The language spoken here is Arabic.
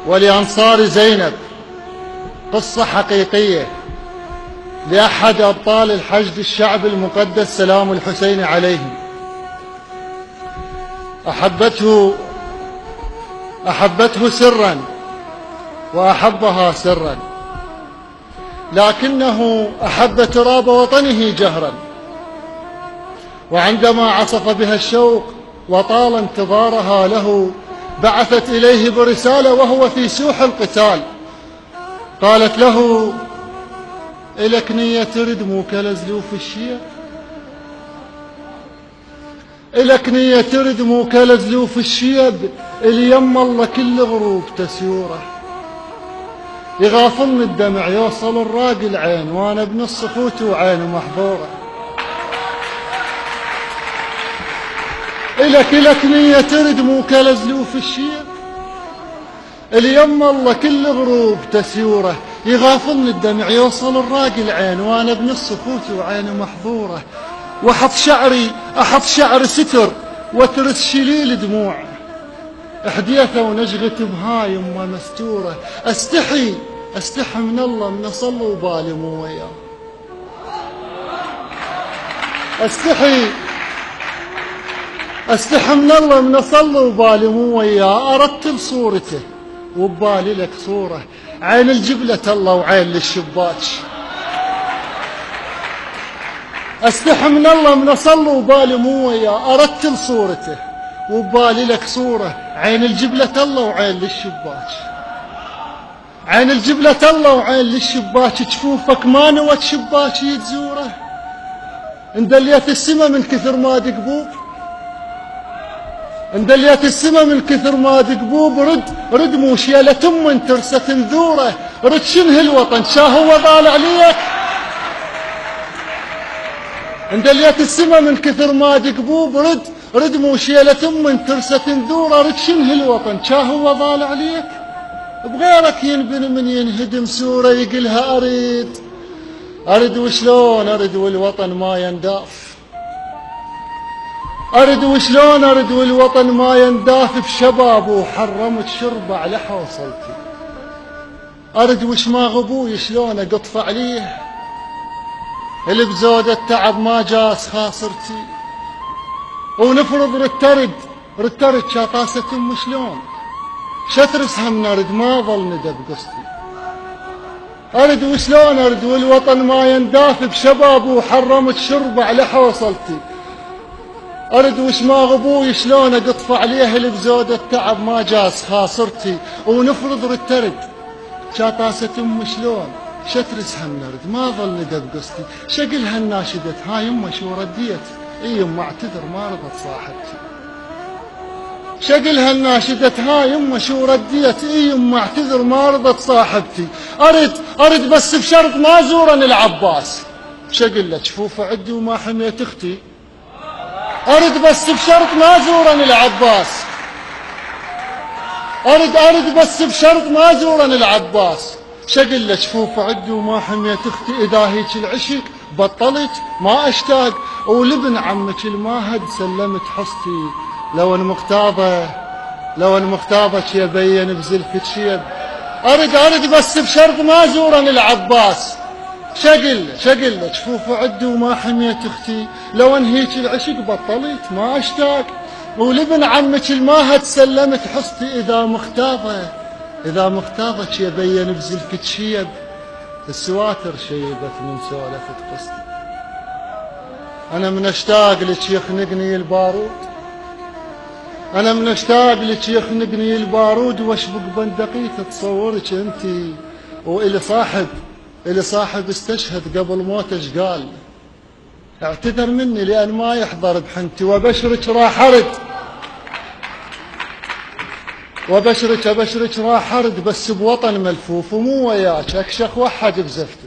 ولأنصار زينب قصة حقيقية لأحد أبطال الحشد الشعبي المقدس سلام الحسين عليهم. أحبته سرا وأحبها سرا، لكنه أحب تراب وطنه جهرا، وعندما عصف بها الشوق وطال انتظارها له بعثت إليه برسالة وهو في سوح القتال، قالت له: إلك نية ترد مو كالزلوف الشيب، إلك نية ترد مو كالزلوف الشيب، اليم الله كل غروب تسيوره، يغافلني الدمع يوصل الراق العين وانا بنص خوتي وعيني محظوره. إلك نية ترد مو كالزلوف الشيب، اليم الله كل غروب تسيوره، يغافلني الدمع يوصل الراق العين وانا بنص خوتي وعيني محظوره، واحط شعري ستر وترس شليل دموع، حديثه ونشغة بهايم ومستوره، استحي من الله من اصلي وبالي مو وياه، استحي من الله من اصلي وبالي مو وياه، ارتب صورته وبالي لك صوره، عين الجبلة الله وعين للشباك، استحي من الله من اصلي وبالي مو وياه، ارتل صورته وبالي لك صوره، عين الجبلة الله وعين للشباك، عين الجبلة الله وعين للشباك، جفوفك ما نوت شباكي تزوره، اندليت السما من كثر ما دقبوب، اندليت السما من كثر ما دقبوب، رد مو شيلة ام ترست نذوره، رد شنه الوطن شاهو ضال عليك، اندليت السما من كثر ما دقبوب، رد مو شيلة ام ترست نذوره، رد شنه الوطن شاهو ضال عليك، بغيرك ينبن من ينهدم سوره، يقلها ارد وشلون ارد والوطن ما ينداف، أرد وشلون أرد والوطن ما ينداف، بشباب وحرمت شربة على حوصلتي، أرد وش ما غبوي شلون أقطف عليه، اللي بزود التعب ما جاس خاصرتي، ونفرض رترد شاطاسة أم شلون شترسها من أرد ما ظل ندى بقصتي، أرد وشلون أرد والوطن ما ينداف، بشباب وحرمت شربة على حوصلتي، أرد وش ما غبوي شلون أقطف عليه، اللي بزود التعب ما جاس خاصرتي، ونفرض رترد شاطاسة أم شلون شترسها من أرد ما ظل ندى بقصتي، شقلها الناشدة هاي يمه شو رديت، اي يمه اعتذر ما رضت صاحبتي، شقلها الناشدة هاي يمه شو رديت، اي يمه اعتذر ما رضت صاحبتي، أرد بس بشرط ما زورن العباس، شقل له جفوف عدي وما حميت اختي، أرد بس بشرط ما زورن العباس، أرد بس بشرط ما زورن العباس، شقل له جفوف عدي وما حميت اختي، إذا هيك العشق بطلت ما أشتاق، ولبن عمك الماهد سلمت حصتي، لو ان مختاضك يبين بزلفك شيب، أرد بس بشرط ما زورن العباس، شقل له جفوف عدي وما حميت اختي، لو ان هيك العشق بطلت ما اشتاق، ولبن عمك الماهد سلمت حصتي، اذا مختاضك يبين بزلفك شيب، السواتر شيبت من سولفة قصتي، انا من اشتاق لك يخنقني البارود، انا من اشتاق لك يخنقني البارود، واشبق بندقي تصورك انتي، والي صاحب استشهد قبل موته قال اعتذر مني لأن ما يحضر بحنتي، وبشرك راح أرد بس بوطن ملفوف ومو وياك أكشخ وحد بزفت.